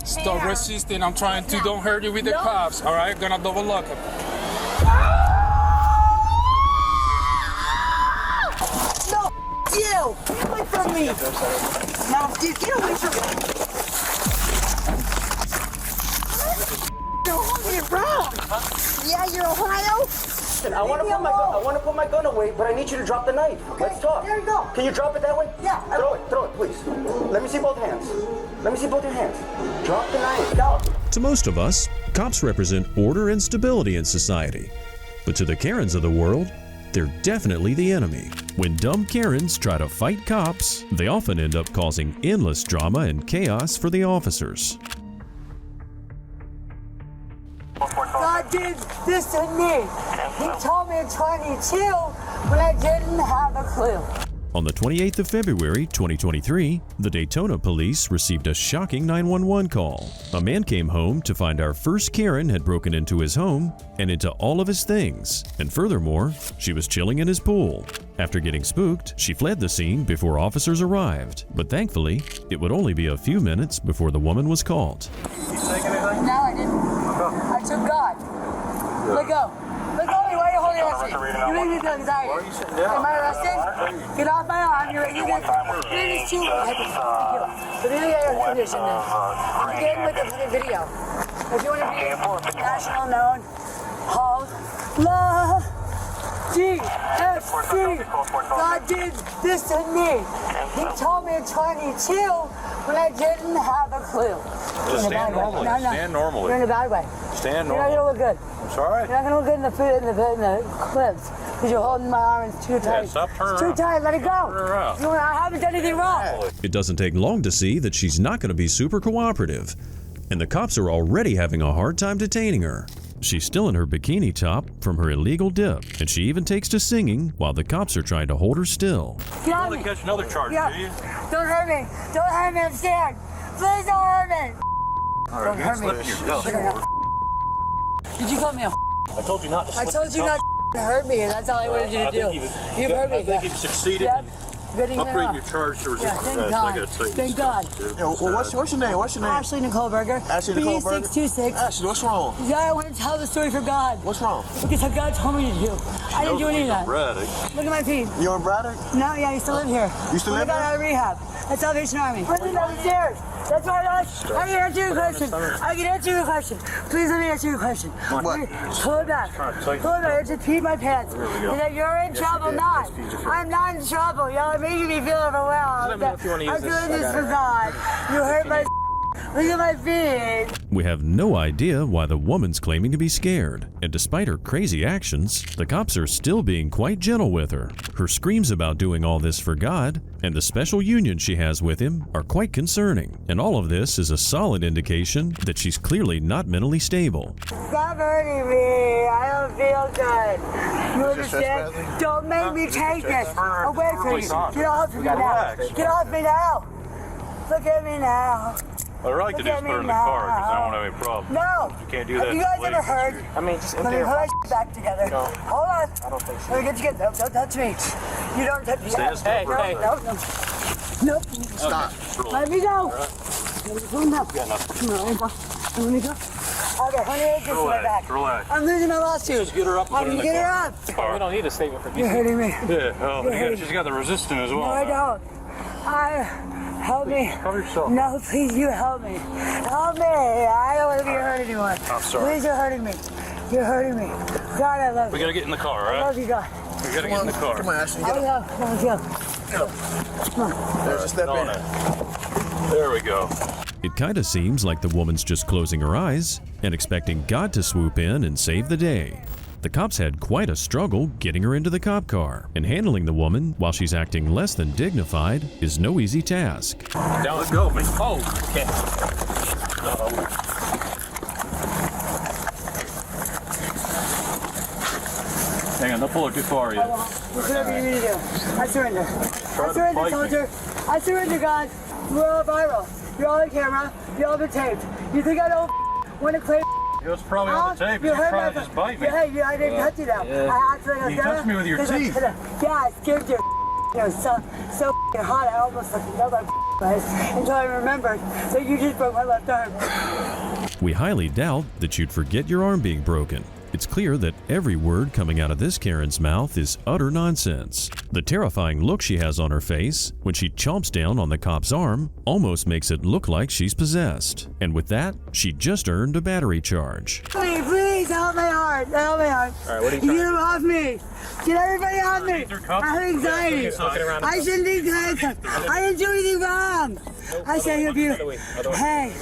Stop resisting. I'm trying to don't hurt you with the cops. All right, gonna double lock him. No, you! Get away from me! No, dude, get away from me! You're holding it wrong! Yeah, you're Ohio? I want to put my gun away, but I need you to drop the knife. Okay, Let's talk. there you go. Can you drop it that way? Yeah. Throw it, please. Let me see both hands. Let me see both your hands. Drop the knife. No. To most of us, cops represent order and stability in society. But to the Karens of the world, they're definitely the enemy. When dumb Karens try to fight cops, they often end up causing endless drama and chaos for the officers. God did this to me. He told me to 22 when I didn't have a clue. On the 28th of February, 2023, the Daytona police received a shocking 911 call. A man came home to find our first Karen had broken into his home and into all of his things. And furthermore, she was chilling in his pool. After getting spooked, she fled the scene before officers arrived. But thankfully, it would only be a few minutes before the woman was caught. No, I didn't. I took God. Let go. Let go. Why are you holding on to me? You make me feel anxiety. Am I arrested? Get off my arm. You're this too. Let me get your condition then. Get in with the video. If you want to be national known, hold love. GFC. God did this to me. He told me at 22 when I didn't have a clue. Just stand normally. No. Stand normally. You're in a bad way. Stand You're not normally. gonna look good. I'm sorry. You're not gonna look good in the clips because you're holding my arm. It's too tight. stop turning It's too around. tight. Let it go. Turn around. I haven't done anything wrong. It doesn't take long to see that she's not going to be super cooperative, and the cops are already having a hard time detaining her. She's still in her bikini top from her illegal dip, and she even takes to singing while the cops are trying to hold her still. Get on You'll me. catch another charge, Yeah. do you? Don't hurt me. Don't hurt me. I'm scared. Please don't hurt me. All Don't hurt me. slip your belt. Did you call me a? I told you not to I slip told you your not to hurt me, and that's all I wanted you to do. You've hurt me. I think you've succeeded Yep. in Good enough. upgrading your charge to Yeah, resistance. thank I God. gotta tell you Thank this God. stuff, dude. Yo, well, what's your name? What's your name? Ashley Nicole Berger. Ashley Nicole Berger? B626. Ashley, what's wrong? Yeah, I want to tell the story for God. What's wrong? Because what God told me to do. I didn't do any of that. Braddock. Look at my feet. You're in Braddock? No, yeah, I used to live here. You still When live I got here? out of rehab. At Salvation Army. Listen downstairs. That's why I can answer your question. I can answer your question. Please let me answer your question. What? Pull it back. Pull it back. I just peed my pants. And that you're in trouble, not. I'm not in trouble. Y'all are making me feel overwhelmed. I'm doing this for God. You hurt my Look at my feet. We have no idea why the woman's claiming to be scared, and despite her crazy actions, the cops are still being quite gentle with her. Her screams about doing all this for God and the special union she has with him are quite concerning, and all of this is a solid indication that she's clearly not mentally stable. Stop hurting me. I don't feel good. You understand? Don't make me take this away from you. Get off me now. Get off me now. Look at me now. What I'd like to do is put her in the car because I don't have any problem. No. You can't do that. Have you guys ever heard? I mean, just Let me put my back together. Hold on. I don't think so. Let me get you good. Don't touch me. You don't touch me. Stand still for a minute. No. Stop. Let me go. Let me go. Come on, let me go. Let me go. Okay, honey, it's just my back. Relax. I'm losing my lawsuit. Just get her up and How put her can in you the get her car. up? We don't need a statement from you. You're hurting me. Yeah, well, she's got the resistance as well. No, I don't. Help me. Help yourself. No, please, you help me. Help me. I don't want to be hurt anymore. I'm sorry. Please, you're hurting me. You're hurting me. God, I love We you. gotta get in the car, all I right? love you, God. We gotta get in the car. Come on, Ashley, I get up. love you. Come on. There's a step in. There we go. It kinda seems like the woman's just closing her eyes and expecting God to swoop in and save the day. The cops had quite a struggle getting her into the cop car, and handling the woman while she's acting less than dignified is no easy task. Down, let's go. Oh, okay. Hang on, don't pull her too far yet. Whatever you need to do. I surrender. I surrender, fight me. soldier. I surrender, God. We're all viral. You're all on camera. You're all been taped. You think I don't want to claim? It was probably on the tape. You tried to just bite me. Yeah, I didn't touch you though. yeah. I acted like I was You touched me with your teeth. Yeah, I scared you. You know, so hot. I almost fucking until I remembered that you just broke my left arm. We highly doubt that you'd forget your arm being broken. It's clear that every word coming out of this Karen's mouth is utter nonsense. The terrifying look she has on her face when she chomps down on the cop's arm almost makes it look like she's possessed. And with that, she just earned a battery charge. Please help my heart. Help my heart. All right, what are you Get trying him off me. Get everybody off me. I have anxiety. I shouldn't be handcuffed. I didn't do anything wrong. I say if you. Hey.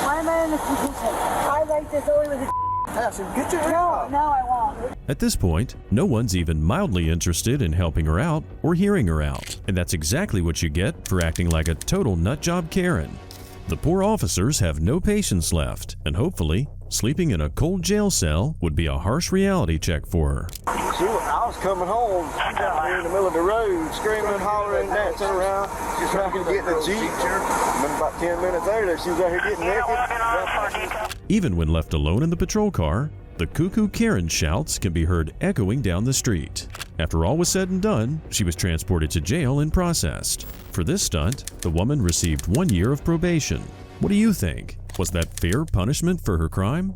Why am I in this position? I like this only with a. Get your hand up. No, I won't. At this point, no one's even mildly interested in helping her out or hearing her out. And that's exactly what you get for acting like a total nutjob Karen. The poor officers have no patience left, and hopefully, sleeping in a cold jail cell would be a harsh reality check for her. I was coming home. She's out here in the middle of the road, screaming, hollering, dancing around, just trying to get in the Jeep. And then about 10 minutes later, she was out here getting naked. Even when left alone in the patrol car, the cuckoo Karen shouts can be heard echoing down the street. After all was said and done, she was transported to jail and processed. For this stunt, the woman received 1 year of probation. What do you think? Was that fair punishment for her crime?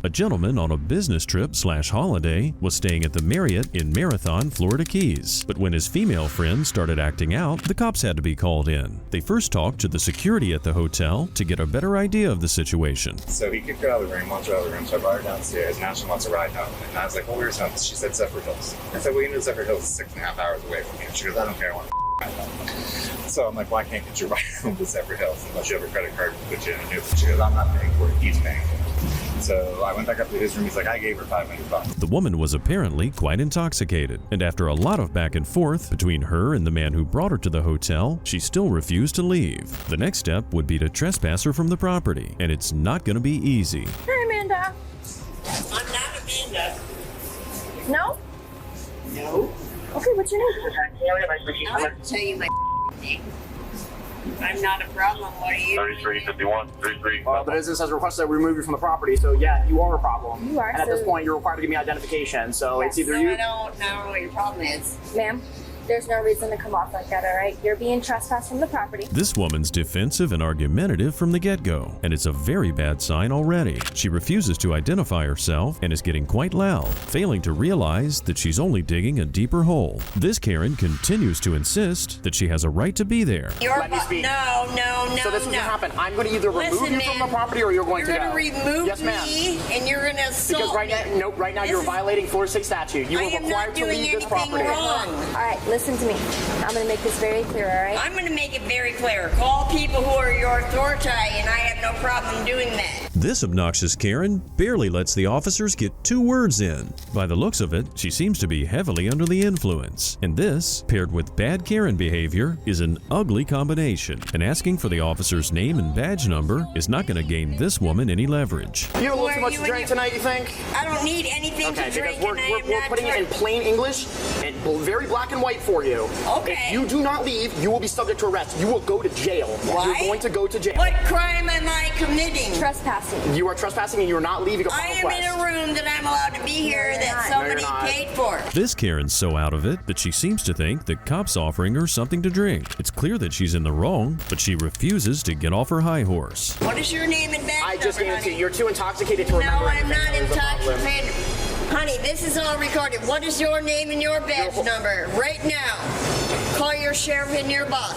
A gentleman on a business trip/holiday was staying at the Marriott in Marathon, Florida Keys. But when his female friend started acting out, the cops had to be called in. They first talked to the security at the hotel to get a better idea of the situation. So he kicked her out of the room, launched her out of the room, so I brought her downstairs. Now she wants a ride home. And I was like, well, where's home? She said Zephyr Hills. I said, well, you know Zephyr Hills is 6.5 hours away from here. She goes, I don't care, I want to ride home. So I'm like, well, I can't get you a ride home to Zephyr Hills unless you have a credit card to put you in a new one. She goes, I'm not paying for it, he's paying for it. So I went back up to his room. He's like, I gave her $500. The woman was apparently quite intoxicated, and after a lot of back and forth between her and the man who brought her to the hotel, she still refused to leave. The next step would be to trespass her from the property, and it's not going to be easy. Hey, Amanda. I'm not Amanda. No? No. Okay, what's your name? I'm going to tell you my name. I'm not a problem. What are you? 3351, 33. The business has requested that we remove you from the property, so yeah, you are a problem. You are, And at so- this point, you're required to give me identification, so it's either No, you. I don't know what your problem is. Ma'am, there's no reason to come off like that, all right? You're being trespassed from the property. This woman's defensive and argumentative from the get-go, and it's a very bad sign already. She refuses to identify herself and is getting quite loud, failing to realize that she's only digging a deeper hole. This Karen continues to insist that she has a right to be there. Let me speak. No. So this is what happened. I'm going to either remove Listen, you from the man, property or you're going to go. You're going to remove Yes, ma'am. me and you're going to assault Because right me. now, nope, right now This you're is- violating Florida State statute. You I are am required not to doing leave this anything property. wrong. All right, listen to me. I'm going to make this very clear, all right? I'm going to make it very clear. Call people who are your authority, and I have no problem doing that. This obnoxious Karen barely lets the officers get 2 words in. By the looks of it, she seems to be heavily under the influence. And this, paired with bad Karen behavior, is an ugly combination. And asking for the officer's name and badge number is not going to gain this woman any leverage. You have a Who little are too much you to and drink your- tonight, you think? I don't need anything Okay, to drink, because and I am we're not putting it in plain English and very black and white for you. Okay. If you do not leave, you will be subject to arrest. You will go to jail. Why? You're going to go to jail. What crime am I committing? Trespassing. You are trespassing and you are not leaving upon I am request. in a room that I'm allowed to be here you're that not. somebody No, you're not. paid for. This Karen's so out of it that she seems to think the cop's offering her something to drink. It's clear that she's in the wrong, but she refuses to get off her high horse. What is your name and badge I just number, gave it to you. honey? You're too intoxicated to No, remember I'm anything. not That was the problem. intoxicated. Honey, this is all recorded. What is your name and your badge number right now? Call your sheriff and your boss.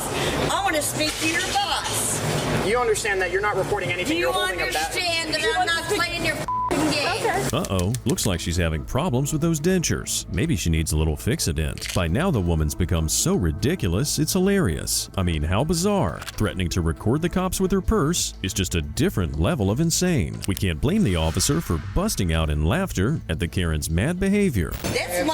I want to speak to your boss. You understand that you're not reporting Do anything. you You're holding a understand that I'm not playing your f***ing game? Okay. Uh-oh, looks like she's having problems with those dentures. Maybe she needs a little fix-a-dent. By now the woman's become so ridiculous, it's hilarious. I mean, how bizarre. Threatening to record the cops with her purse is just a different level of insane. We can't blame the officer for busting out in laughter at the Karen's mad behavior. This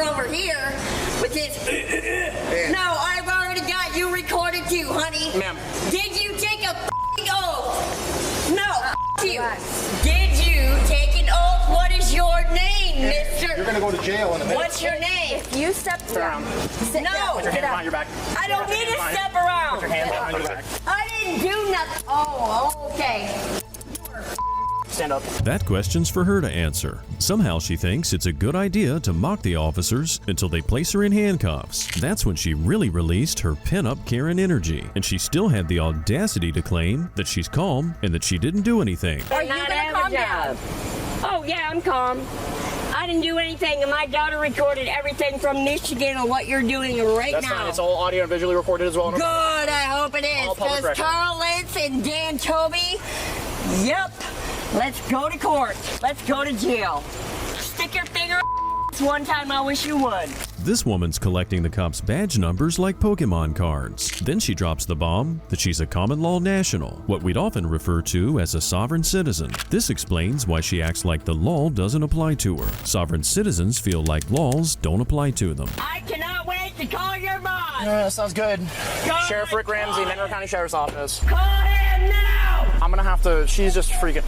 over here with his. No, I've already got you recorded too, honey. Ma'am. Did you take a f***ing oath? No, you. relax. Did you take an oath? What is your name, mister? You're gonna go to jail in a minute. What's your name? If you step down, sit No. down. Put Your Get hands up. behind your back. I don't need to step around. Put your hands behind your back. I didn't do nothing. Oh, okay. You're stand up. That question's for her to answer. Somehow she thinks it's a good idea to mock the officers until they place her in handcuffs. That's when she really released her pin-up Karen energy, and she still had the audacity to claim that she's calm and that she didn't do anything. Are you gonna calm down? Oh yeah, I'm calm. I didn't do anything, and my daughter recorded everything from Michigan on what you're doing right That's now. fine. It's all audio and visually recorded as well. Good, I hope it is. All public Because record. Carl Lentz and Dan Toby, yep. Let's go to court. Let's go to jail. Stick your finger one time, I wish you would. This woman's collecting the cops' badge numbers like Pokemon cards. Then she drops the bomb that she's a common law national, what we'd often refer to as a sovereign citizen. This explains why she acts like the law doesn't apply to her. Sovereign citizens feel like laws don't apply to them. I cannot wait to call your boss. That sounds good. Call Sheriff Rick Ramsey, Monroe County Sheriff's Office. Call him now. I'm gonna have to. She's just freaking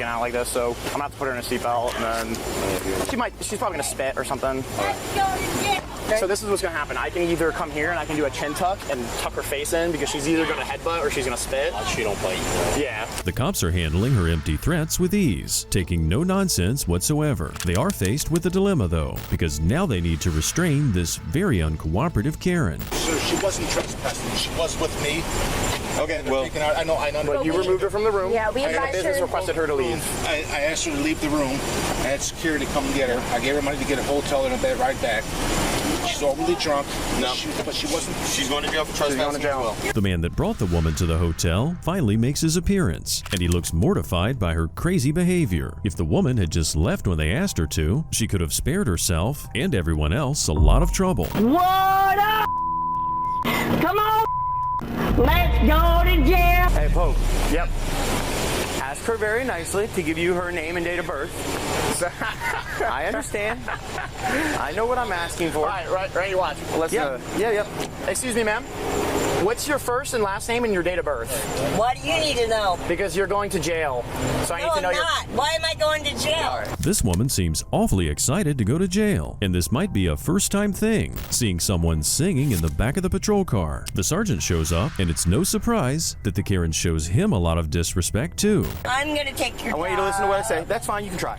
out like this, so I'm gonna have to put her in a seatbelt, and then she's probably gonna spit or something. Let's go to jail. So this is what's gonna happen. I can either come here and I can do a chin tuck and tuck her face in because she's either gonna headbutt or she's gonna spit. She don't bite. Yeah. The cops are handling her empty threats with ease, taking no nonsense whatsoever. They are faced with a dilemma though, because now they need to restrain this very uncooperative Karen. So she wasn't trespassing. She was with me. Okay, well, I know. But you removed her from the room. Yeah, we and the advised business her- requested her to leave. I asked her to leave the room. I had security come get her. I gave her money to get a hotel and a bed right back. She's overly drunk. No. But she wasn't. She's going to jail for trespassing as well. The man that brought the woman to the hotel finally makes his appearance, and he looks mortified by her crazy behavior. If the woman had just left when they asked her to, she could have spared herself and everyone else a lot of trouble. What up? Come on. Let's go to jail. Hey, Pope. Yep. Ask her very nicely to give you her name and date of birth. I understand. I know what I'm asking for. Right, you watch. Let's Yeah. Excuse me, ma'am. What's your first and last name and your date of birth? What do you need to know? Because you're going to jail. So I need to know I'm not. Why am I going to jail? This woman seems awfully excited to go to jail, and this might be a first-time thing, seeing someone singing in the back of the patrol car. The sergeant shows up, and it's no surprise that the Karen shows him a lot of disrespect too. I'm going to take your I want you to listen to what I say. That's fine, you can try.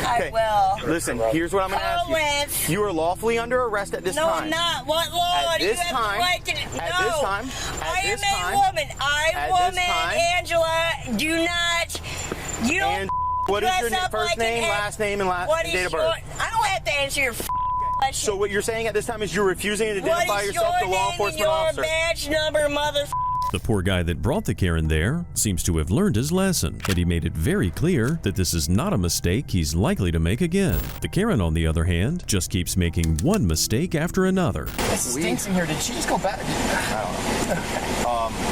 I will. Listen, here's what I'm going to ask you. Lentz. You are lawfully under arrest at this No, time. I'm not. What law? At Do you this have time, the right to... at No. this time, I am this a time, woman. at I'm this woman, time, Angela. Do not... You don't and what is your dress up first like name, an last name, and What date is of your... birth? I don't have to answer your question. So what you're saying at this time is you're refusing to What identify is yourself your to law name and enforcement your officer. badge number, mother... The poor guy that brought the Karen there seems to have learned his lesson, and he made it very clear that this is not a mistake he's likely to make again. The Karen, on the other hand, just keeps making one mistake after another. This stinks in here. Did she just go back?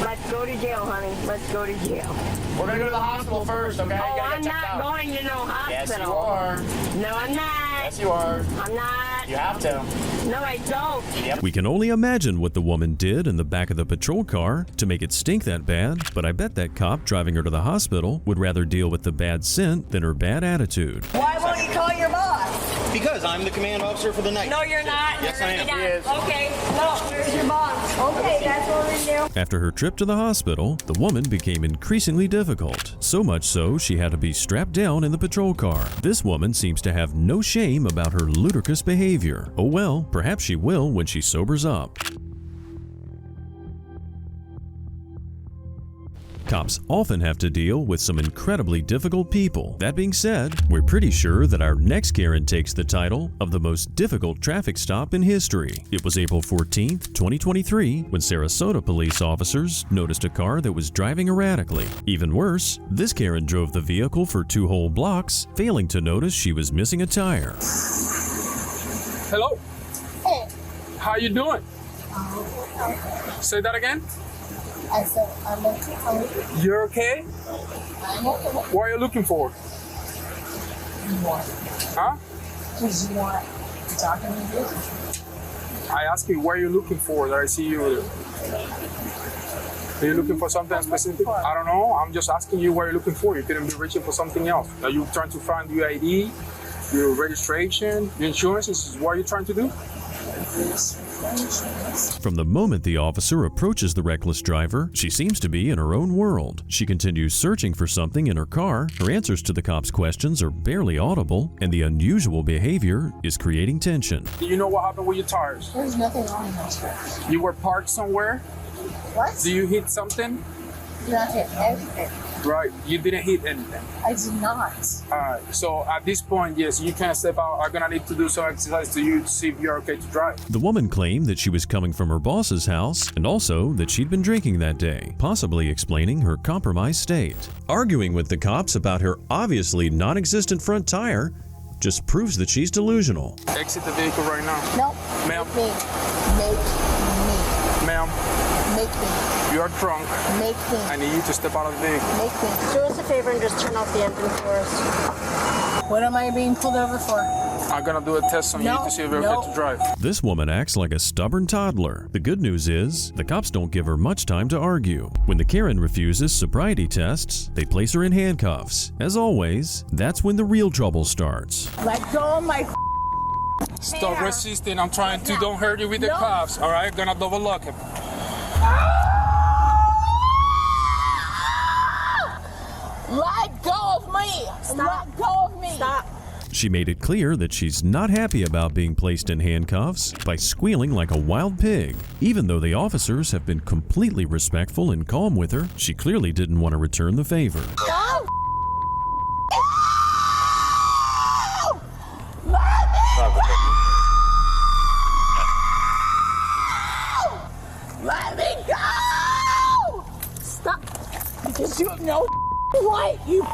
Let's go to jail, honey. Let's go to jail. We're going to go to the hospital first, okay? Oh, I'm not going to no hospital. Yes, you are. No, I'm not. Yes, you are. I'm not. You have to. No, I don't. We can only imagine what the woman did in the back of the patrol car to make it stink that bad, but I bet that cop driving her to the hospital would rather deal with the bad scent than her bad attitude. Why won't you call your boss? Because I'm the command officer for the night. No, you're not. Yes, You're I am. not. He is. Okay. No, where's your boss? Okay, that's what we're doing. After her trip to the hospital, the woman became increasingly difficult, so much so she had to be strapped down in the patrol car. This woman seems to have no shame about her ludicrous behavior. Oh well, perhaps she will when she sobers up. Cops often have to deal with some incredibly difficult people. That being said, we're pretty sure that our next Karen takes the title of the most difficult traffic stop in history. It was April 14th, 2023, when Sarasota police officers noticed a car that was driving erratically. Even worse, this Karen drove the vehicle for 2 whole blocks, failing to notice she was missing a tire. Hello. How you doing? Say that again. I said, I'm okay. You're okay? I'm okay. What are you looking for? Huh? Because you want to talk to me? I asked you what are you looking for that I see you. Are you looking for something specific? I don't know. I'm just asking you what you're looking for. You couldn't be reaching for something else. Are you trying to find your ID, your registration, your insurance? This is what you're trying to do? From the moment the officer approaches the reckless driver, she seems to be in her own world. She continues searching for something in her car, her answers to the cops' questions are barely audible, and the unusual behavior is creating tension. Do you know what happened with your tires? There's nothing wrong with those tires. You were parked somewhere? What? Do you hit something? Did not hit anything. Right, you didn't hit anything. I did not. Alright, so at this point, yes, you can step out. I'm gonna need to do some exercise to you to see if you're okay to drive. The woman claimed that she was coming from her boss's house and also that she'd been drinking that day, possibly explaining her compromised state. Arguing with the cops about her obviously non-existent front tire just proves that she's delusional. Exit the vehicle right now. No. Ma'am. Make me. Ma'am, Make me. you are drunk. Make me. I need you to step out of the vehicle. Make me. Do us a favor and just turn off the engine for us. What am I being pulled over for? I'm gonna do a test on you to see if you're okay to drive. This woman acts like a stubborn toddler. The good news is, the cops don't give her much time to argue. When the Karen refuses sobriety tests, they place her in handcuffs. As always, that's when the real trouble starts. Let go of my Stop hair. resisting. I'm trying to. Don't hurt you with the No. cops. All right, gonna double lock him. Let go of me! Let go of me! Stop. She made it clear that she's not happy about being placed in handcuffs by squealing like a wild pig. Even though the officers have been completely respectful and calm with her, she clearly didn't want to return the favor. Stop! Let me go! Stop! Because you have no right, you.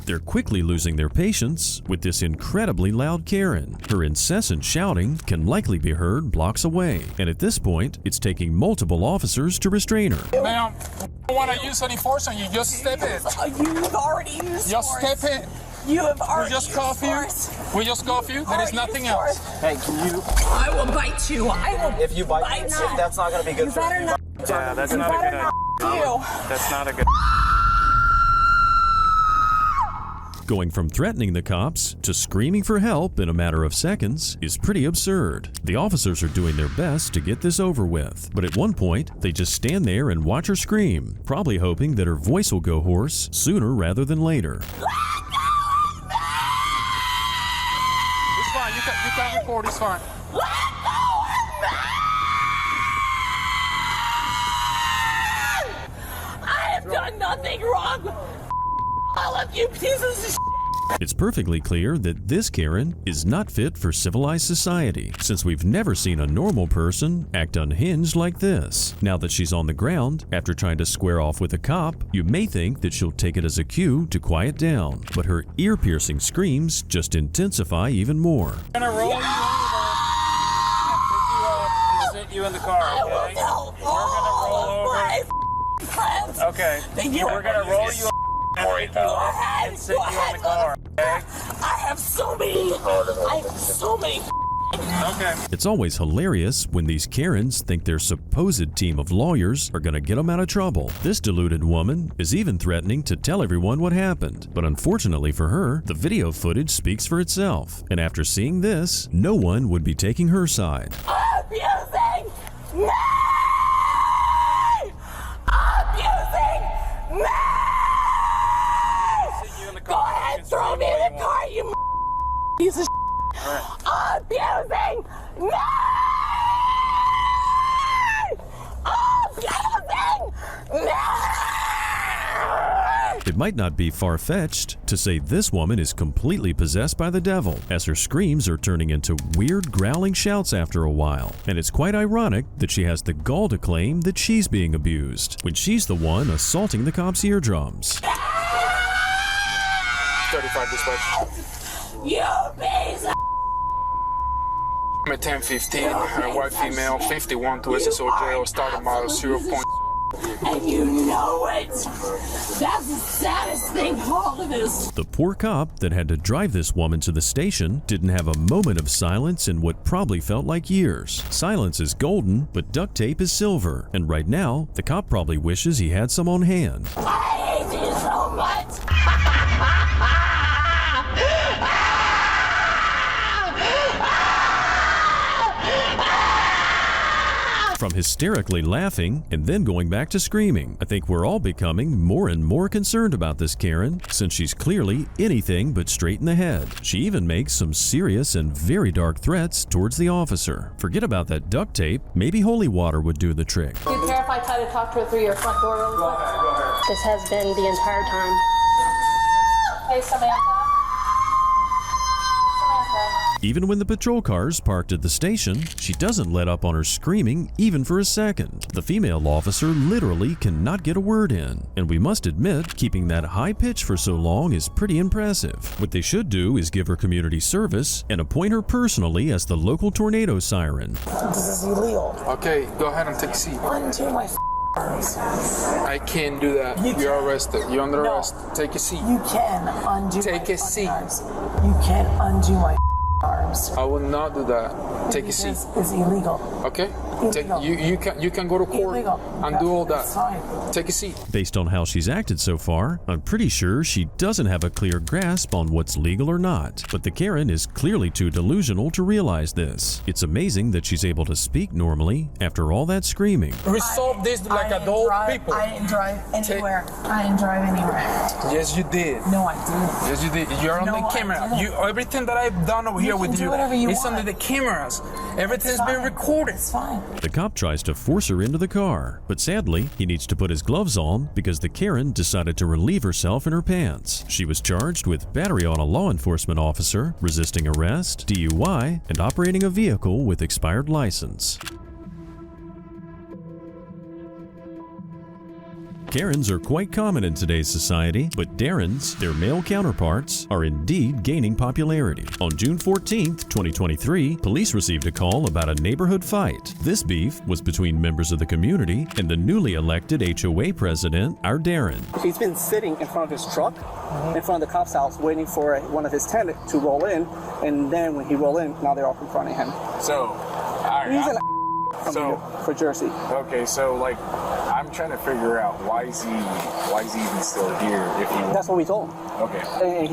They're quickly losing their patience with this incredibly loud Karen. Her incessant shouting can likely be heard blocks away, and at this point, it's taking multiple officers to restrain her. Ma'am, I don't want to use any force on you. Just step in. You've already used Just force. step in. You have We already just used cuff you. force. We just cuff you. There is Already nothing used else. force. Hey, can you? I will bite you. I will. If you bite me, that's not going to be good You for better you. not. Yeah, that's You not a better good not. idea. You. That's not a good. Going from threatening the cops to screaming for help in a matter of seconds is pretty absurd. The officers are doing their best to get this over with, but at one point, they just stand there and watch her scream, probably hoping that her voice will go hoarse sooner rather than later. It's fine. You can record. It's fine. I have done nothing wrong. All of you pieces of It's perfectly clear that this Karen is not fit for civilized society, since we've never seen a normal person act unhinged like this. Now that she's on the ground, after trying to square off with a cop, you may think that she'll take it as a cue to quiet down, but her ear-piercing screams just intensify even more. I'm gonna roll you over. Pick you up and sit you in the car, I will okay? tell We're gonna roll all over. my friends. Okay. That you We're gonna roll you and pick you up and sit you in the car, okay? I have so many. I have so many. Okay. It's always hilarious when these Karens think their supposed team of lawyers are going to get them out of trouble. This deluded woman is even threatening to tell everyone what happened. But unfortunately for her, the video footage speaks for itself. And after seeing this, no one would be taking her side. Abusing me! Abusing me! Go ahead, throw me in the car, you piece of abusing me! Abusing me! It might not be far-fetched to say this woman is completely possessed by the devil, as her screams are turning into weird growling shouts after a while. And it's quite ironic that she has the gall to claim that she's being abused, when she's the one assaulting the cops' eardrums. 35 dispatch. You piece of I'm at 10:15. White female, 51 to SSO jail. Starting model 0. and you know it. That's the saddest thing of all of this. The poor cop that had to drive this woman to the station didn't have a moment of silence in what probably felt like years. Silence is golden, but duct tape is silver. And right now, the cop probably wishes he had some on hand. I hate you so much. from hysterically laughing and then going back to screaming. I think we're all becoming more and more concerned about this Karen, since she's clearly anything but straight in the head. She even makes some serious and very dark threats towards the officer. Forget about that duct tape, maybe holy water would do the trick. Do you care if I try to talk to her through your front door really quick? This has been the entire time. Hey, Samantha. Even when the patrol car's parked at the station, she doesn't let up on her screaming even for a second. The female officer literally cannot get a word in, and we must admit, keeping that high pitch for so long is pretty impressive. What they should do is give her community service and appoint her personally as the local tornado siren. This is illegal. Okay, go ahead and take a seat. Undo my arms. I can't do that. You're arrested. You're under arrest. Take a seat. You can undo Take a seat. arms. You can undo my arms. I will not do that. Take a seat. It's illegal. Okay? You can go to court and do all that. That's fine. Take a seat. Based on how she's acted so far, I'm pretty sure she doesn't have a clear grasp on what's legal or not. But the Karen is clearly too delusional to realize this. It's amazing that she's able to speak normally after all that screaming. Resolve this like adult people. I didn't drive anywhere. I didn't drive anywhere. Yes, you did. No, I didn't. Yes, you did. You're on No, the I camera. didn't. Everything that I've done over here with do you whatever you is want. under the cameras. Everything's been recorded. It's fine. The cop tries to force her into the car, but sadly, he needs to put his gloves on because the Karen decided to relieve herself in her pants. She was charged with battery on a law enforcement officer, resisting arrest, DUI, and operating a vehicle with expired license. Karens are quite common in today's society, but Darrens, their male counterparts, are indeed gaining popularity. On June 14, 2023, police received a call about a neighborhood fight. This beef was between members of the community and the newly elected HOA president, our Darren. He's been sitting in front of his truck, in front of the cop's house, waiting for one of his tenants to roll in, and then when he roll in, now they're all confronting him. So, all right. He's for Jersey. Okay, so like, I'm trying to figure out why is he even still here if he. That's what we told him. Okay. And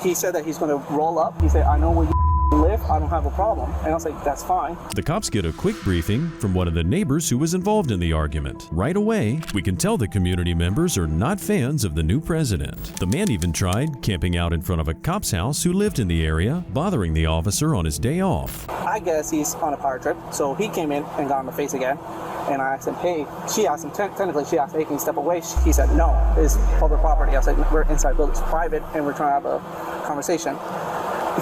he said that he's going to roll up. He said, I know where you live. I don't have a problem. And I was like, that's fine. The cops get a quick briefing from one of the neighbors who was involved in the argument. Right away, we can tell the community members are not fans of the new president. The man even tried camping out in front of a cop's house who lived in the area, bothering the officer on his day off. I guess he's on a power trip, so he came in and got in the face again. And I asked him, hey, she asked him, technically she asked, hey, can you step away? He said, no, it's public property. I said, we're inside building, it's private, and we're trying to have a conversation.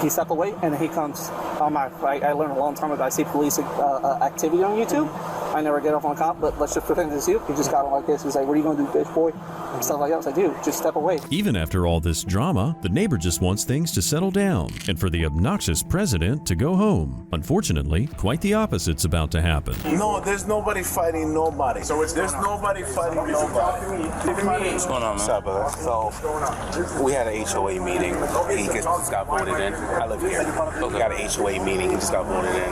He stepped away, and then he comes. I learned a long time ago. I see police activity on YouTube. I never get off on a cop, but let's just pretend it's you. He just got him like this. He's like, what are you going to do, bitch boy? And stuff like that. I was like, dude, just step away. Even after all this drama, the neighbor just wants things to settle down and for the obnoxious president to go home. Unfortunately, quite the opposite's about to happen. No, there's nobody fighting nobody. So there's nobody fighting nobody. What's going on, man? What's up, brother? So we had an HOA meeting. He just got voted in. I live here. We got an HOA meeting. He just got voted in.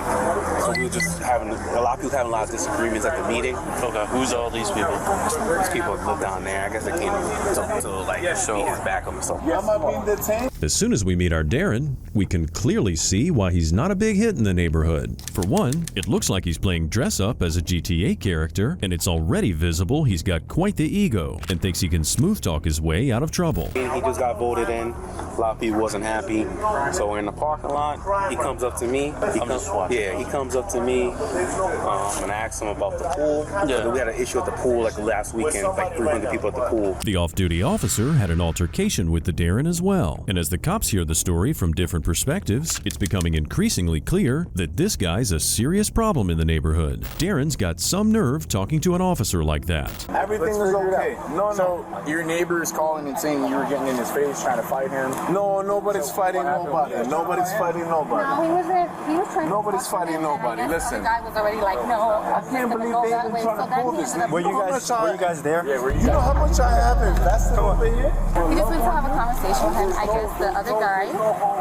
So we were just having a lot of people having a lot of disagreements at the meeting. Okay, who's all these people? These people live down there. I guess they came to like show his back on himself. Am I being detained? As soon as we meet our Darren, we can clearly see why he's not a big hit in the neighborhood. For one, it looks like he's playing dress up as a GTA character, and it's already visible he's got quite the ego and thinks he can smooth talk his way out of trouble. He just got voted in. A lot of people wasn't happy. So we're in the parking lot. He comes up to me. He comes up to me and I asked him about the pool. Yeah. We had an issue at the pool like last weekend, like 300 people at the pool. The off-duty officer had an altercation with the Darren as well. And as the cops hear the story from different perspectives, it's becoming increasingly clear that this guy's a serious problem in the neighborhood. Darren's got some nerve talking to an officer like that. Everything is okay. So your neighbor's calling and saying you were getting in his face, trying to fight him? No, nobody's fighting nobody. Nobody's fighting nobody. No, he wasn't. He was trying Nobody's to fighting nobody. Listen. The guy was already like, no, I can't believe they even trying to pull this. Were you guys there? Yeah, you know how much I have invested over here? We just went to have a conversation with him. I guess the other guy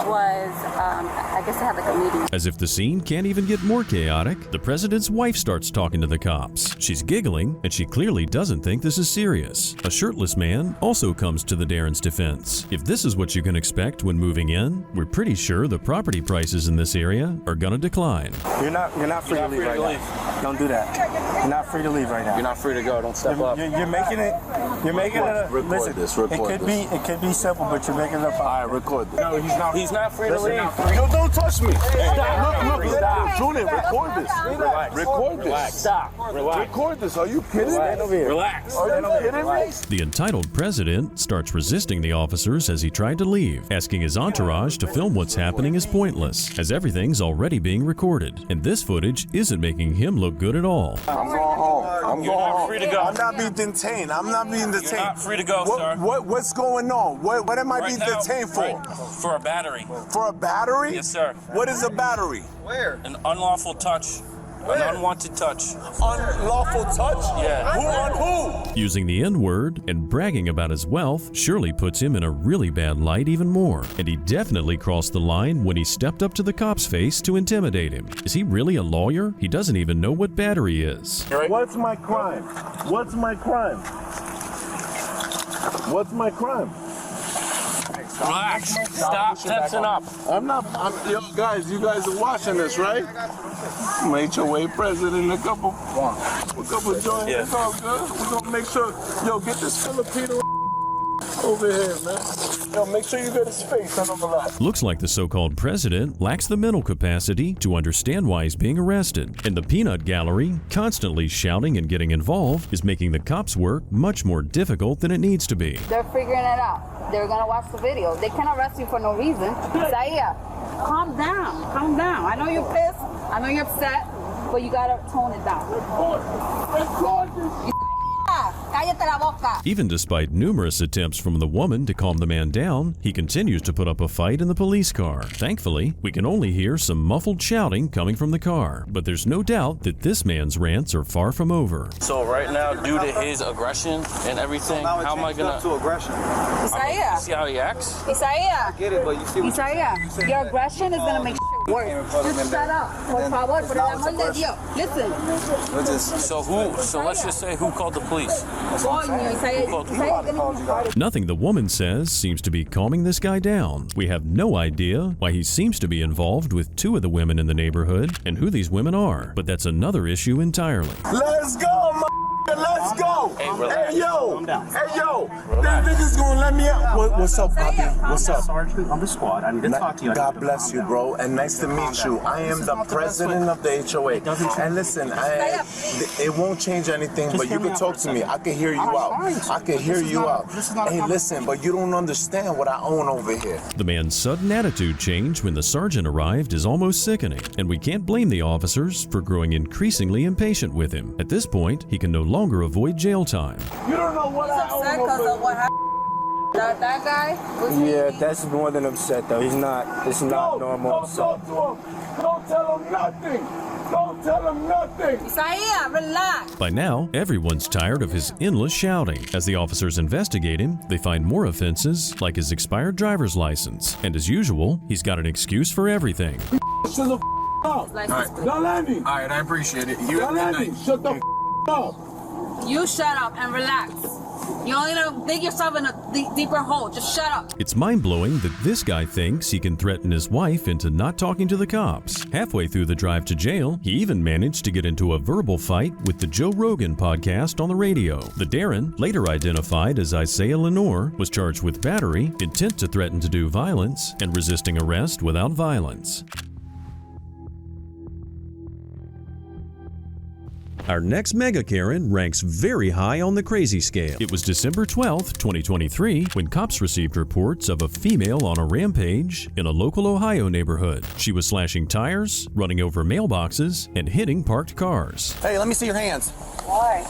was, I guess they had like a meeting. As if the scene can't even get more chaotic, the president's wife starts talking to the cops. She's giggling, and she clearly doesn't think this is serious. A shirtless man also comes to the Darren's defense. If this is what you can expect when moving in, we're pretty sure the property prices in this area are gonna decline. You're not free to leave right now. Don't do that. You're not free to leave right now. You're not free to go. Don't step up. You're making it. You're making it. Record this. It could be simple, but you're making it up. All right, record this. No, he's not free to leave. Yo, don't touch me. Stop. Look, Julian, record this. Relax. Record this. Relax. Stop. Relax. Record this. Are you kidding me? Relax. Are you kidding me? The entitled president starts resisting the officers as he tried to leave. Asking his entourage to film what's happening is pointless, as everything's already being recorded, and this footage isn't making him look good at all. I'm going home. I'm You're going not home. free to go. I'm not being detained. I'm not being detained. You're not free to go, sir. What's going on? What am I being detained for? For a battery. For a battery? Yes, sir. What is a battery? Where? An unlawful touch. An unwanted touch. Unlawful touch? Yeah. Who on who? Using the N-word and bragging about his wealth surely puts him in a really bad light even more. And he definitely crossed the line when he stepped up to the cop's face to intimidate him. Is he really a lawyer? He doesn't even know what battery is. What's my crime? What's my crime? What's my crime? Relax. Stop tensing up. Yo, guys, you guys are watching this, right? I'm HOA president, a couple joints. Yeah. It's all good. We're gonna make sure, yo, get this Filipino over here, man. Yo, make sure you get his face on the left. Looks like the so-called president lacks the mental capacity to understand why he's being arrested. And the peanut gallery, constantly shouting and getting involved, is making the cops' work much more difficult than it needs to be. They're figuring it out. They're gonna watch the video. They can't arrest you for no reason. Zaya, calm down. Calm down. I know you're pissed. I know you're upset, but you gotta tone it down. Cállate la boca. Even despite numerous attempts from the woman to calm the man down, he continues to put up a fight in the police car. Thankfully, we can only hear some muffled shouting coming from the car, but there's no doubt that this man's rants are far from over. So right now, due to his aggression and everything, how am I gonna? To aggression. Isaiah. See how he acts? Isaiah. Get it, but you see what Isaiah, your aggression is gonna make shit worse. Just shut up. Por favor, por el amor de Dios. Listen. So let's just say who called the police? Coño, Isaiah. Nothing the woman says seems to be calming this guy down. We have no idea why he seems to be involved with two of the women in the neighborhood and who these women are, but that's another issue entirely. Let's go, let's go. Hey, yo. Hey, yo. This nigga's gonna let me out. What's up, Bobby? What's up? Sergeant on the squad. I need to talk to you. God bless you, bro, and nice to meet you. I am the president of the HOA. And listen, it won't change anything, but you can talk to me. I can hear you out. I can hear you out. Hey, listen, but you don't understand what I own over here. The man's sudden attitude change when the sergeant arrived is almost sickening, and we can't blame the officers for growing increasingly impatient with him. At this point, he can no longer avoid jail time. You don't know what I own Because over of what happened. That guy? Yeah, that's more than upset though. It's not normal. Don't talk to him. Don't tell him nothing. Don't tell him nothing. Isaiah, relax. By now, everyone's tired of his endless shouting. As the officers investigate him, they find more offenses like his expired driver's license. And as usual, he's got an excuse for everything. Shut the up. Don't let me. All right, I appreciate it. You Don't let me. Shut the up. You shut up and relax. You only gonna dig yourself in a deeper hole. Just shut up. It's mind-blowing that this guy thinks he can threaten his wife into not talking to the cops. Halfway through the drive to jail, he even managed to get into a verbal fight with the Joe Rogan podcast on the radio. The Darren, later identified as Isaiah Lenore, was charged with battery, intent to threaten to do violence, and resisting arrest without violence. Our next Mega Karen ranks very high on the crazy scale. It was December 12th, 2023, when cops received reports of a female on a rampage in a local Ohio neighborhood. She was slashing tires, running over mailboxes, and hitting parked cars. Hey, let me see your hands. Why?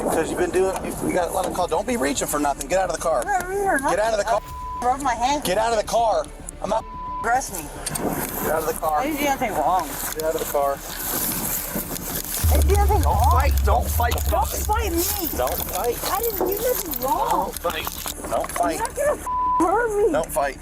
Because you've been doing. You got a lot of call. Don't be reaching for nothing. Get out of the car. Get out of the car. Rub my hand. Get out of the car. I'm not. Arrest me. Get out of the car. I didn't do anything wrong. Get out of the car. I didn't do anything wrong. Don't fight. Don't fight me. Don't fight. I didn't do nothing wrong. Don't fight. Don't fight. You're not gonna hurt me. Don't fight.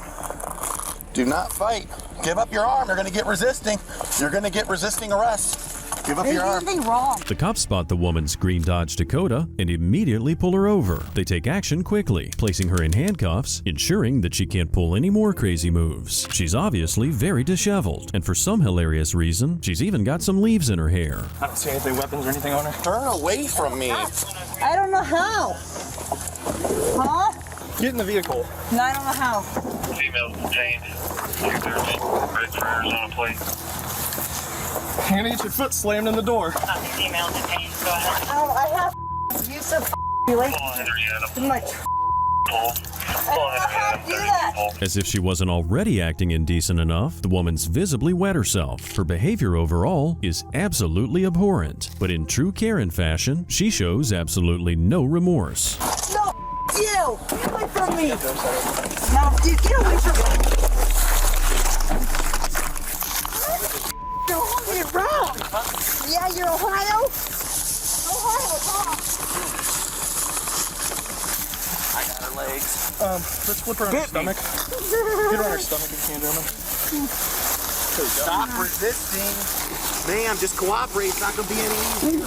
Do not fight. Give up your arm. You're going to get resisting. You're going to get resisting arrest. Give up your arm. Anything wrong? The cops spot the woman's green Dodge Dakota and immediately pull her over. They take action quickly, placing her in handcuffs, ensuring that she can't pull any more crazy moves. She's obviously very disheveled, and for some hilarious reason, she's even got some leaves in her hair. I don't see anything, weapons or anything on her. Turn away from me. I don't know how. Huh? Get in the vehicle. No, I don't know how. Female detained. Ready for Arizona plate. You're gonna get your foot slammed in the door. Female detained. Go ahead. I have abusive relationship. As if she wasn't already acting indecent enough, the woman's visibly wet herself. Her behavior overall is absolutely abhorrent, but in true Karen fashion, she shows absolutely no remorse. No, you! Get away from me! No, you get away from me! You're holding it wrong! Yeah, you're Ohio? Ohio, huh? I got her legs. Let's flip her on her stomach. Get her on her stomach if you can, gentlemen. Stop resisting. Ma'am, just cooperate. It's not going to be any easier.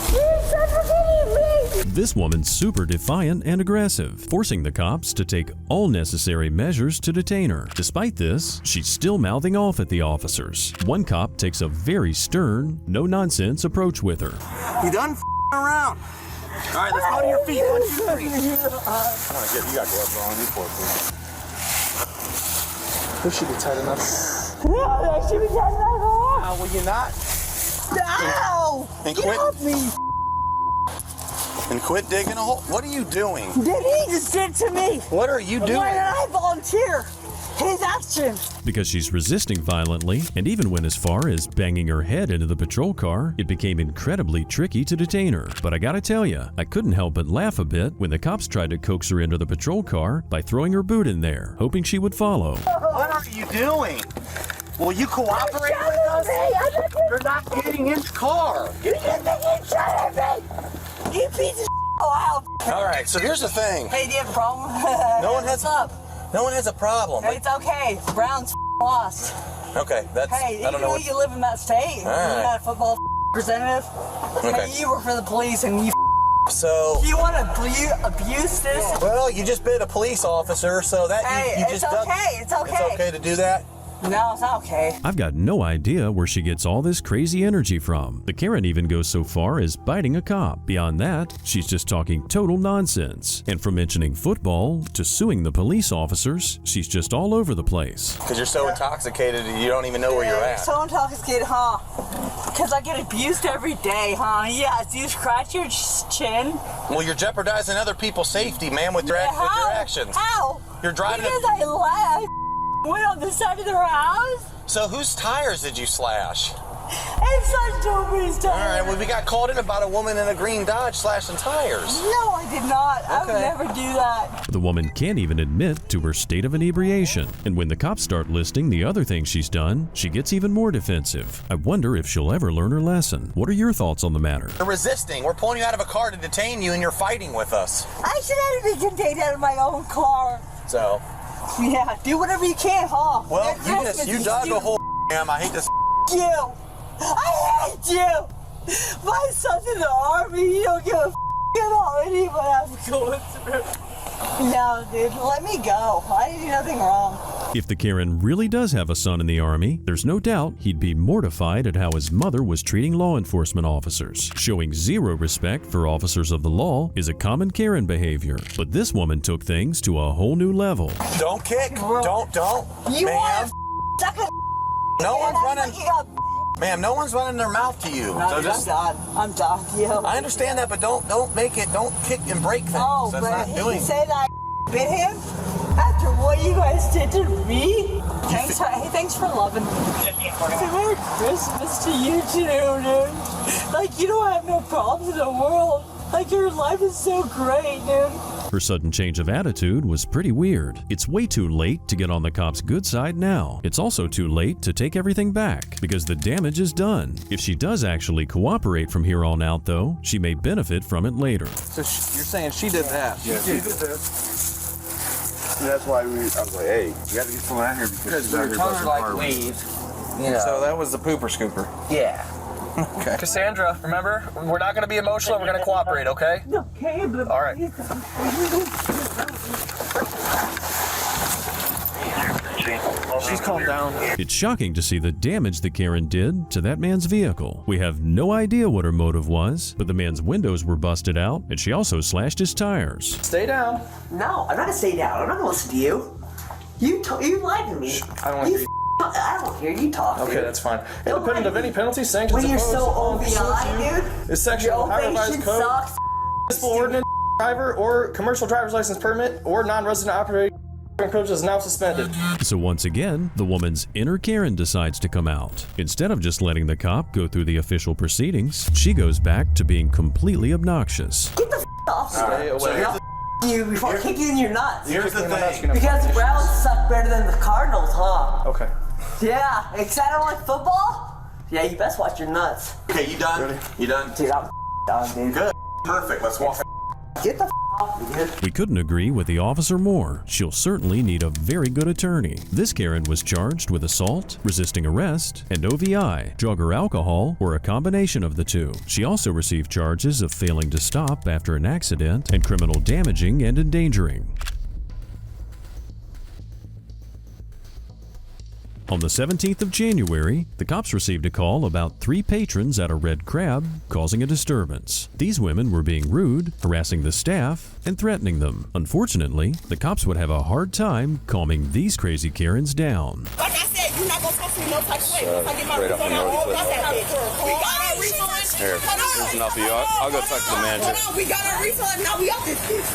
This woman's super defiant and aggressive, forcing the cops to take all necessary measures to detain her. Despite this, she's still mouthing off at the officers. One cop takes a very stern, no-nonsense approach with her. You done around. All right, let's go to your feet. 1, 2, 3. You got gloves on. You poor thing. This should be tight enough. No, that should be tight enough. How will you not? No! And Get quit. off me! And quit digging a hole. What are you doing? Did he just did to me? What are you doing? Why did I volunteer his action? Because she's resisting violently, and even went as far as banging her head into the patrol car, it became incredibly tricky to detain her. But I gotta tell ya, I couldn't help but laugh a bit when the cops tried to coax her into the patrol car by throwing her boot in there, hoping she would follow. What are you doing? Will you cooperate with us? You're not getting in the car. You just think you shot at me! You piece of shit! Oh, wow. All right, so here's the thing. Hey, do you have a problem? No one has What's up? No one has a problem. It's okay. Brown's lost. Okay, that's. Hey, I don't know. you live in that state. All right. You're not a football representative. Okay. Hey, you work for the police and you. So. You want to abuse this? Well, you just bit a police officer, so that Hey, you it's just. okay. It's okay. It's okay to do that. No, it's not okay. I've got no idea where she gets all this crazy energy from. The Karen even goes so far as biting a cop. Beyond that, she's just talking total nonsense. And from mentioning football to suing the police officers, she's just all over the place. Because you're so intoxicated you don't even know where you're at. So intoxicated, huh? Because I get abused every day, huh? Yeah, so you scratch your chin. Well, you're jeopardizing other people's safety, ma'am, with your actions. How? You're driving. Because I went on the side of their house. So whose tires did you slash? It's such nobody's tires. All right, well, we got called in about a woman in a green Dodge slashing tires. No, I did not. I would never do that. The woman can't even admit to her state of inebriation. And when the cops start listing the other things she's done, she gets even more defensive. I wonder if she'll ever learn her lesson. What are your thoughts on the matter? You're resisting. We're pulling you out of a car to detain you, and you're fighting with us. I should have been contained out of my own car. So. Yeah, do whatever you can, huh? Well, you dug a hole, ma'am. I hate this. You. I hate you. My son's in the army. You don't give a about anyone I'm going through. No, dude, let me go. I didn't do nothing wrong. If the Karen really does have a son in the Army, there's no doubt he'd be mortified at how his mother was treating law enforcement officers. Showing zero respect for officers of the law is a common Karen behavior, but this woman took things to a whole new level. Don't kick. Don't. You ma'am. Suck a No one's running. Ma'am, no one's running their mouth to you. No, so I'm done. Yeah. I understand that, but don't make it. Don't kick and break things. Oh, That's but not he doing. said I bit him after what you guys did to me. Thanks for loving me. Merry Christmas to you too, dude. Like, you don't have no problems in the world. Like, your life is so great, dude. Her sudden change of attitude was pretty weird. It's way too late to get on the cops' good side now. It's also too late to take everything back, because the damage is done. If she does actually cooperate from here on out, though, she may benefit from it later. So you're saying she did that? Yeah, she did that. And that's why I was like, hey, you got to get someone out here because we were telling her, like, leave. You know. So that was the pooper scooper. Yeah. Okay. Cassandra, remember, we're not going to be emotional. We're going to cooperate, okay? Okay, but all right. She's calmed down. It's shocking to see the damage that Karen did to that man's vehicle. We have no idea what her motive was, but the man's windows were busted out, and she also slashed his tires. Stay down. No, I'm not gonna stay down. I'm not gonna listen to you. You lied to me. I don't want to hear you. I don't hear you talk. Okay, dude. that's fine. Independent of any penalty, sanctions When you're imposed so upon OBI, dude. is section Your of Ohio ovation Revised Code, sucks. municipal ordinance, driver or commercial driver's license permit or non-resident operating privilege is now suspended. So once again, the woman's inner Karen decides to come out. Instead of just letting the cop go through the official proceedings, she goes back to being completely obnoxious. Get the off. Stay away. So you before I kick you in your nuts. Here's the thing. Because the Browns suck better than the Cardinals, huh? Okay. Yeah, except I don't like football? Yeah, you best watch your nuts. Okay, you done? Ready? You done? Dude, I'm done, dude. Good. Perfect. Let's walk. Get the off me, dude. We couldn't agree with the officer more. She'll certainly need a very good attorney. This Karen was charged with assault, resisting arrest, and OVI, drug or alcohol, or a combination of the two. She also received charges of failing to stop after an accident and criminal damaging and endangering. On the 17th of January, the cops received a call about 3 patrons at a Red Crab causing a disturbance. These women were being rude, harassing the staff, and threatening them. Unfortunately, the cops would have a hard time calming these crazy Karens down. Like I said, you're not gonna talk to me no type of way. Once I get my right up refund, in North we Cliff. got our refund. Here, there's enough of you. I'll go talk to the manager. Hold on, we got our refund. Now we out this bitch.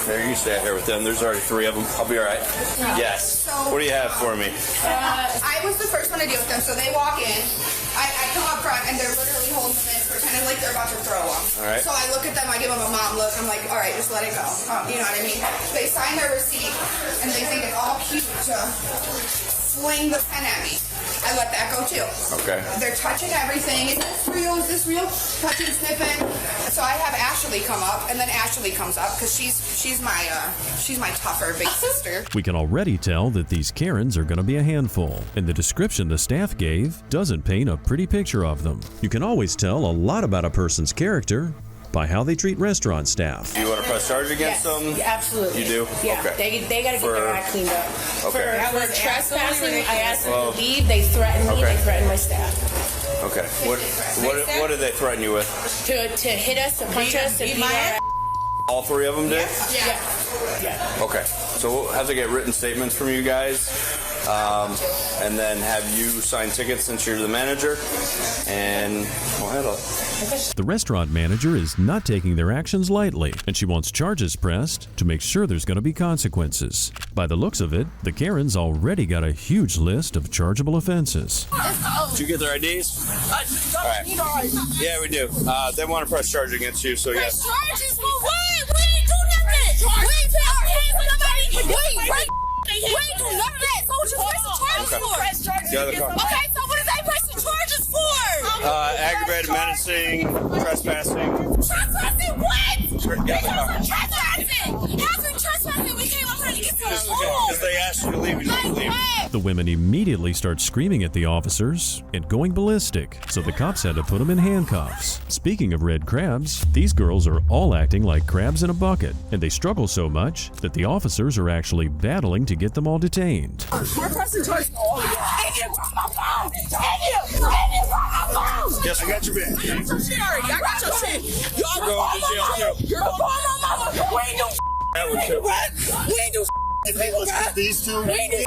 Here, you stay out here with them. There's already 3 of them. I'll be all right. Yes. What do you have for me? I was the first one to deal with them, so they walk in. I come up front, and they're literally holding them in, pretending like they're about to throw them. All right. So I look at them, I give them a mom look. I'm like, all right, just let it go. You know what I mean? They sign their receipt, and they think it's all cute to sling the pen at me. I let that go too. Okay. They're touching everything. Is this real? Is this real? Touching, sniffing. So I have Ashley come up, and then Ashley comes up because she's my tougher big sister. We can already tell that these Karens are going to be a handful, and the description the staff gave doesn't paint a pretty picture of them. You can always tell a lot about a person's character by how they treat restaurant staff. Do you want to press charge against them? Yeah, absolutely. You do? Yeah, Okay. they got to get their act cleaned up. Okay. For trespassing, I asked them to leave. They threatened me. Okay. They threatened my staff. Okay. What did they threaten you with? To hit us, to punch us, to beat our ass. All 3 of them did? Yeah. Okay. So we'll have to get written statements from you guys, and then have you sign tickets since you're the manager, and we'll handle it. The restaurant manager is not taking their actions lightly, and she wants charges pressed to make sure there's going to be consequences. By the looks of it, the Karens already got a huge list of chargeable offenses. Did you get their IDs? All right. Yeah, we do. They want to press charge against you, so yes. Charges for what? We ain't do nothing. We ain't put our hands on nobody. We ain't do none of that. So what you pressing charges for? The other car. Okay, so what is they pressing charges for? Aggravated menacing, trespassing. Trespassing what? Yeah, the car. Trespassing. How's we trespassing? We came up here to get some food. Because they asked you to leave, you didn't leave. The women immediately start screaming at the officers and going ballistic, so the cops had to put them in handcuffs. Speaking of red crabs, these girls are all acting like crabs in a bucket, and they struggle so much that the officers are actually battling to get them all detained. We're pressing charges for all of y'all. Take it from my phone. Take it from my phone. Yes, I got your bag. I got your shit. Y'all You're going to jail too. You're going to mama. We ain't do That one too. We ain't do These 2? We ain't do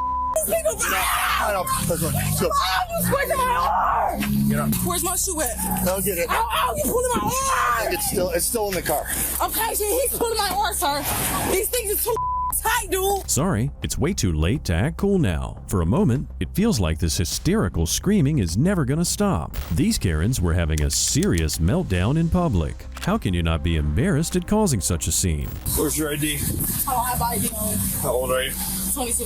I don't. Let's go. Let's go. I'm squeezing my arm. Get up. Where's my shoe at? I'll get it. Ow, you pulling my arm. It's still in the car. Okay, so he's pulling my arm, sir. These things are too tight, dude. Sorry, it's way too late to act cool now. For a moment, it feels like this hysterical screaming is never gonna stop. These Karens were having a serious meltdown in public. How can you not be embarrassed at causing such a scene? Where's your ID? I don't have ID on. How old are you? 22.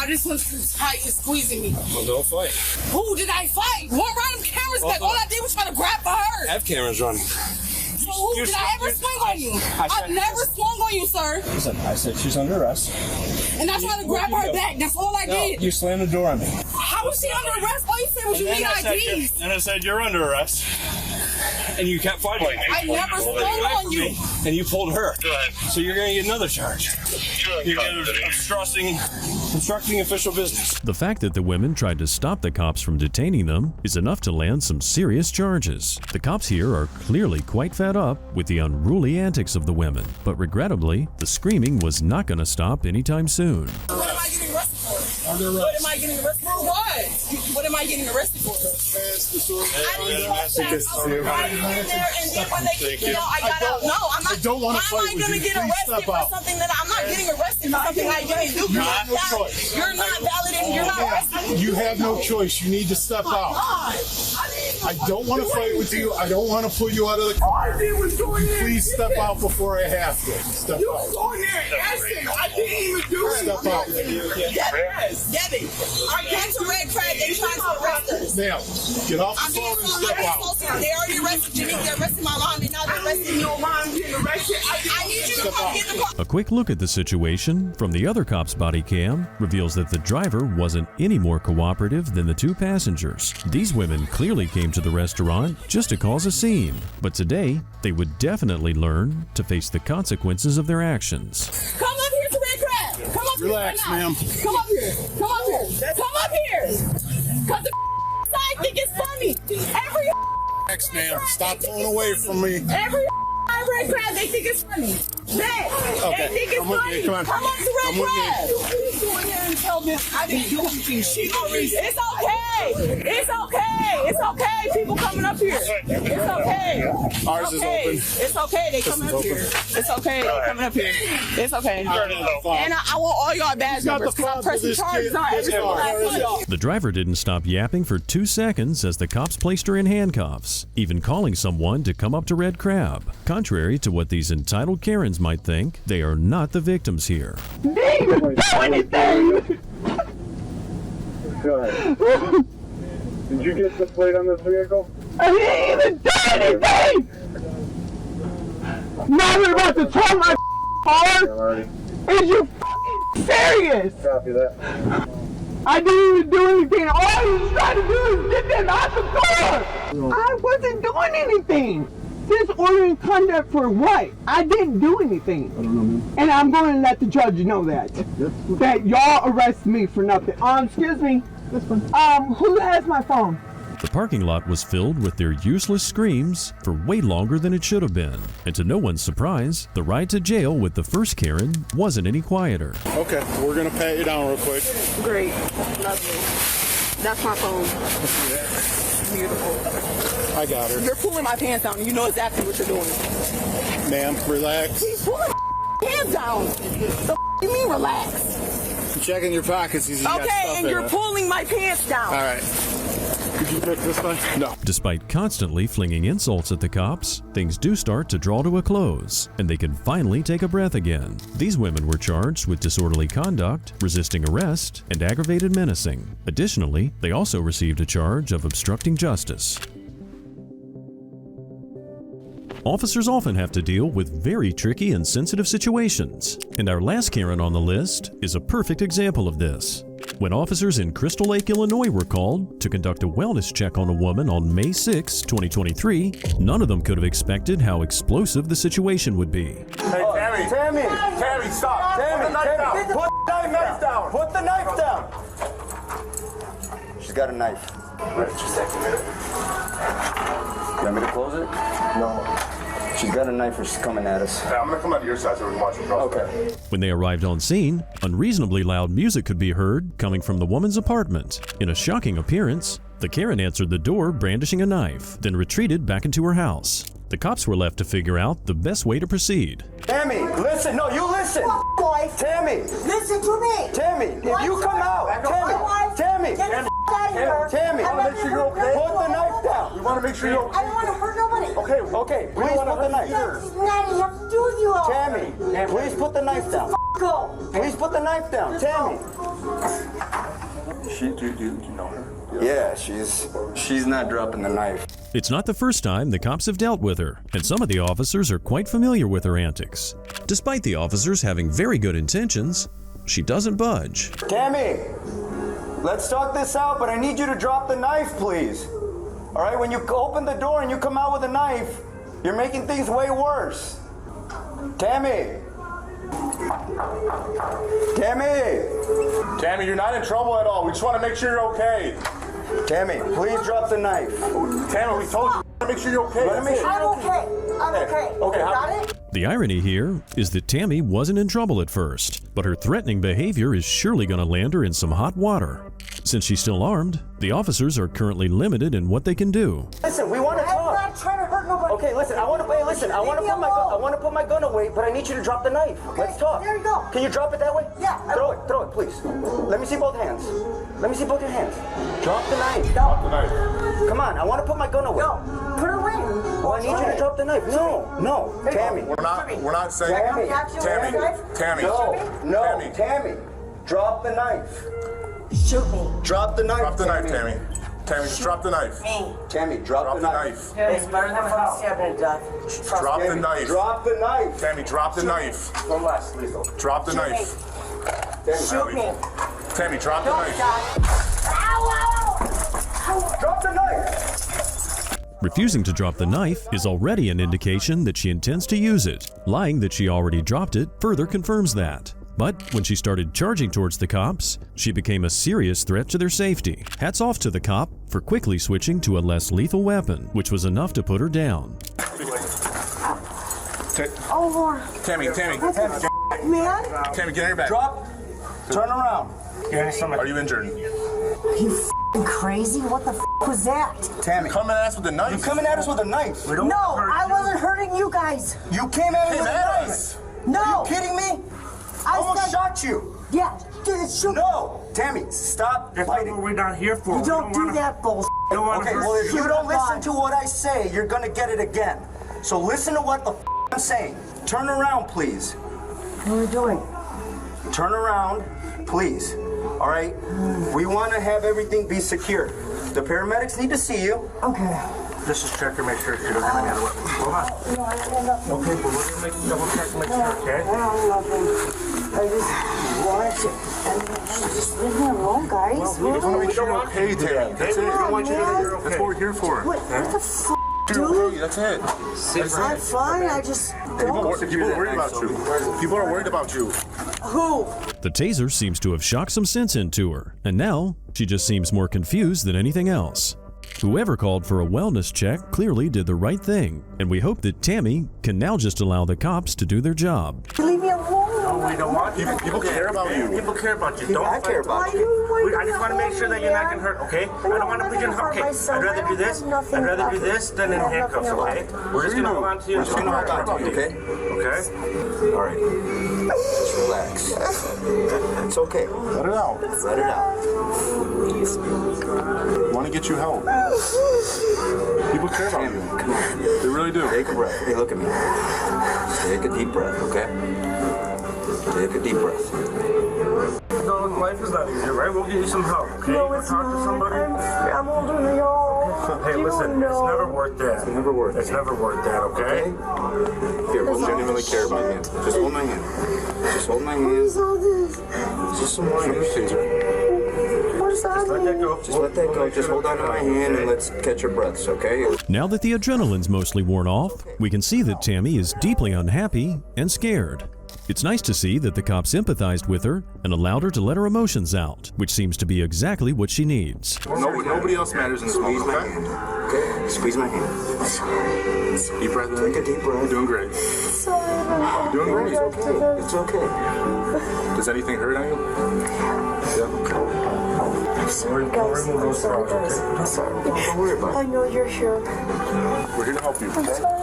This one's too tight. It's squeezing me. Well, don't fight. Who did I fight? One random camera's back. All I did was try to grab for her. Have cameras running. So who did I ever swing on you? I've never swung on you, sir. Listen, I said she's under arrest. And I tried to grab her back. That's all I did. You slammed the door on me. How How was she under arrest? All you said was you need IDs. And I said, you're under arrest. And you kept fighting. I never stole on you. And you pulled her. So you're going to get another charge. You're going to obstructing official business. The fact that the women tried to stop the cops from detaining them is enough to land some serious charges. The cops here are clearly quite fed up with the unruly antics of the women, but regrettably, the screaming was not going to stop anytime soon. What am I getting arrested for? What am I getting arrested for? What? What am I getting arrested for? I didn't in there, and then when they kicked me out, I got out. No, I'm not. I don't want to Why fight am I going to get arrested for something that I'm not getting arrested for something I didn't do? You have no choice. You're not valid and you're not arrested. You have no choice. You need to step out. I don't want to fight with you. I don't want to pull you out of the car. Please step out before I have to. Step out. You was going there and asking. I didn't even do it. Step out. Debbie, I came to Red Crab. They tried to arrest us. Ma'am, get off the phone and step out. They already arrested Jimmy. They arrested my mom, and now they're arresting your mom getting arrested. I need you to come get the car. A quick look at the situation from the other cop's body cam reveals that the driver wasn't any more cooperative than the two passengers. These women clearly came to the restaurant just to cause a scene, but today they would definitely learn to face the consequences of their actions. Come up here to Red Crab. Come up Relax, here. ma'am. Come up here. Come up here. Come up here. Because the side think it's funny. Every Relax, ma'am. Stop pulling away from me. Every Red Crab, they think it's funny. They think it's funny. Come on. Come on to Red Crab. Please go in here and tell them I didn't do anything. It's okay. It's okay. It's okay. People coming up here. It's okay. Ours is open. It's okay. They coming up here. It's okay. They coming up here. It's okay. And I want all y'all badge numbers because I'm pressing charges on every single last one of y'all. The driver didn't stop yapping for 2 seconds as the cops placed her in handcuffs, even calling someone to come up to Red Crab. Contrary to what these entitled Karens might think, they are not the victims here. They didn't do anything! Go ahead. Did you get the plate on this vehicle? I didn't even do anything! Now they're about to tow my car? Is you serious? Copy that. I didn't even do anything. All you was trying to do is get them out the door! I wasn't doing anything! Disorderly conduct for what? I didn't do anything. I don't know, man. And I'm going to let the judge know that. Yep. That y'all arrest me for nothing. Excuse me. Who has my phone? The parking lot was filled with their useless screams for way longer than it should have been. And to no one's surprise, the ride to jail with the first Karen wasn't any quieter. Okay, we're going to pat you down real quick. Great. Lovely. That's my phone. Beautiful. I got her. You're pulling my pants down and you know exactly what you're doing. Ma'am, relax. He's pulling my pants down. The you mean relax? I'm checking your pockets. He's got okay, stuff and in you're it. pulling my pants down. All right. Could you pick this one? No. Despite constantly flinging insults at the cops, things do start to draw to a close, and they can finally take a breath again. These women were charged with disorderly conduct, resisting arrest, and aggravated menacing. Additionally, they also received a charge of obstructing justice. Officers often have to deal with very tricky and sensitive situations, and our last Karen on the list is a perfect example of this. When officers in Crystal Lake, Illinois were called to conduct a wellness check on a woman on May 6, 2023, none of them could have expected how explosive the situation would be. Hey, Tammy, stop. Tammy, put the knife down. Put the knife down. She's got a knife. Right, just a minute. You want me to close it? No. She's got a knife and she's coming at us. Hey, I'm going to come out to your side so we can watch it. Okay. When they arrived on scene, unreasonably loud music could be heard coming from the woman's apartment. In a shocking appearance, the Karen answered the door brandishing a knife, then retreated back into her house. The cops were left to figure out the best way to proceed. Tammy, listen. No, you listen. Wife. Tammy. Listen to me. Tammy, if you come out. Tammy. Get the out of here. Tammy. I want to make sure you're okay. Put the knife down. We want to make sure you're okay. I don't want to hurt nobody. Okay. Please put the knife. This is not enough to do with you all. Tammy, please put the knife down. Go. Please put the knife down. Tammy. Do you know her? Yeah, she's not dropping the knife. It's not the first time the cops have dealt with her, and some of the officers are quite familiar with her antics. Despite the officers having very good intentions, she doesn't budge. Tammy, Let's talk this out, but I need you to drop the knife, please. All right, when you open the door and you come out with a knife, you're making things way worse. Tammy! Tammy! Tammy, you're not in trouble at all. We just want to make sure you're okay. Tammy, please drop the knife. Tammy, we told you. Make sure you're okay. I'm okay. I'm okay. Okay. Got it? The irony here is that Tammy wasn't in trouble at first, but her threatening behavior is surely going to land her in some hot water. Since she's still armed, the officers are currently limited in what they can do. Listen, we want to talk. I'm not trying to hurt nobody. Okay, listen, I want to put my gun away, but I need you to drop the knife. Okay, Let's talk. there you go. Can you drop it that way? Yeah. Throw it, please. Let me see both hands. Let me see both your hands. Drop the knife. No. Drop the knife. Come on, I want to put my gun away. No. Put it away. Well, I need you to drop the knife. No, Tammy. We're not saying. Tammy. No, Tammy. Drop the knife. Shoot me. Drop the knife. Drop the knife, Tammy. Tammy, just drop the knife. Me. Tammy, drop the knife. It's better than fucking stabbing to death. Drop the knife. Drop the knife. Tammy, drop the knife. One last, lethal. Drop the knife. Shoot me. Tammy, drop the knife. Drop the knife. Refusing to drop the knife is already an indication that she intends to use it. Lying that she already dropped it further confirms that. But when she started charging towards the cops, she became a serious threat to their safety. Hats off to the cop for quickly switching to a less lethal weapon, which was enough to put her down. Oh, Lord. Tammy. Man? Tammy, get on your back. Drop. Turn around. Are you injured? Are you f***ing crazy? What the f*** was that? Tammy. Coming at us with a knife. You coming at us with a knife. No, I wasn't hurting you guys. You came at me with a knife. Us. No. Are you kidding me? I almost shot you. Yeah, dude, shoot. No. Tammy, stop fighting. What we're not here for. You don't do that bullshit. Okay, well, if you don't listen to what I say, you're gonna get it again. So listen to what the I'm saying. Turn around, please. What are you doing? Turn around, please. All right? We want to have everything be secure. The paramedics need to see you. Okay. Let's just check her, make sure she doesn't have any other weapons. Go on. No, I don't have nothing. Okay, well, we're gonna make double check and make sure, okay? I don't have nothing. I just wanted to. Just leave me alone, guys. We just want to make sure you're okay, Tammy. That's it. I want you to know you're okay. That's what we're here for. What the f***, You're dude? okay. That's it. I'm fine. I just People don't. are worried about you. People are worried about you. Who? The taser seems to have shocked some sense into her, and now she just seems more confused than anything else. Whoever called for a wellness check clearly did the right thing, and we hope that Tammy can now just allow the cops to do their job. Leave me alone. No, we don't want you. People care about you. People care about you. Don't I care about you. I just want to make sure that you're not getting hurt, okay? I don't want to put you in handcuffs. Okay, I'd rather do this. I'd rather do this than in handcuffs, okay? We're just gonna hold on to you. We're just gonna hold on to you, okay? Okay? All right. Just relax. It's okay. Let it out. Let it out. Want to get you help. People care about you. Come on. They really do. Take a breath. Hey, look at me. Take a deep breath, okay? Take a deep breath. No, life is not easy, right? We'll get you some help, okay? No, it's Talk to somebody. I'm older than y'all. Hey, You listen, don't it's know. never worth that. It's never worth it. It's never worth that, okay? Here, we'll genuinely care about you. Just hold my hand. Just hold my hand. What is all this? Just some more. What does that Let that mean? go. Just let that go. Just hold on to my hand and let's catch your breaths, okay? Now that the adrenaline's mostly worn off, we can see that Tammy is deeply unhappy and scared. It's nice to see that the cops empathized with her and allowed her to let her emotions out, which seems to be exactly what she needs. Nobody else matters in this Squeeze moment, my okay? hand. Okay? Squeeze my hand. Deep breath in. Take a deep breath. You're doing great. Sorry. You're doing great. It's okay. It's okay. Does anything hurt on you? Yeah. I'm sorry, guys. I'm sorry, guys. I'm sorry. Don't worry about I know you're here. We're here to help you. I'm sorry.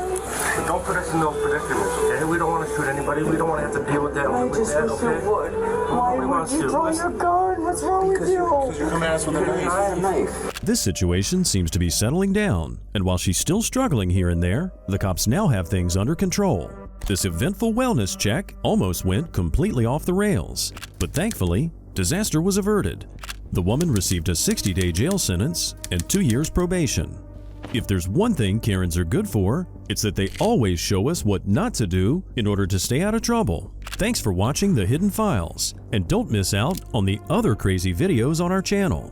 Don't put us in those predicaments, okay? We don't want to shoot anybody. We don't want to have to deal with that. I with just that, wish you okay? would. Why We want would you to. draw Listen. your gun? What's wrong with you? Because you're coming at us with a knife. This situation seems to be settling down, and while she's still struggling here and there, the cops now have things under control. This eventful wellness check almost went completely off the rails, but thankfully, disaster was averted. The woman received a 60-day jail sentence and 2 years probation. If there's one thing Karens are good for, it's that they always show us what not to do in order to stay out of trouble. Thanks for watching The Hidden Files, and don't miss out on the other crazy videos on our channel.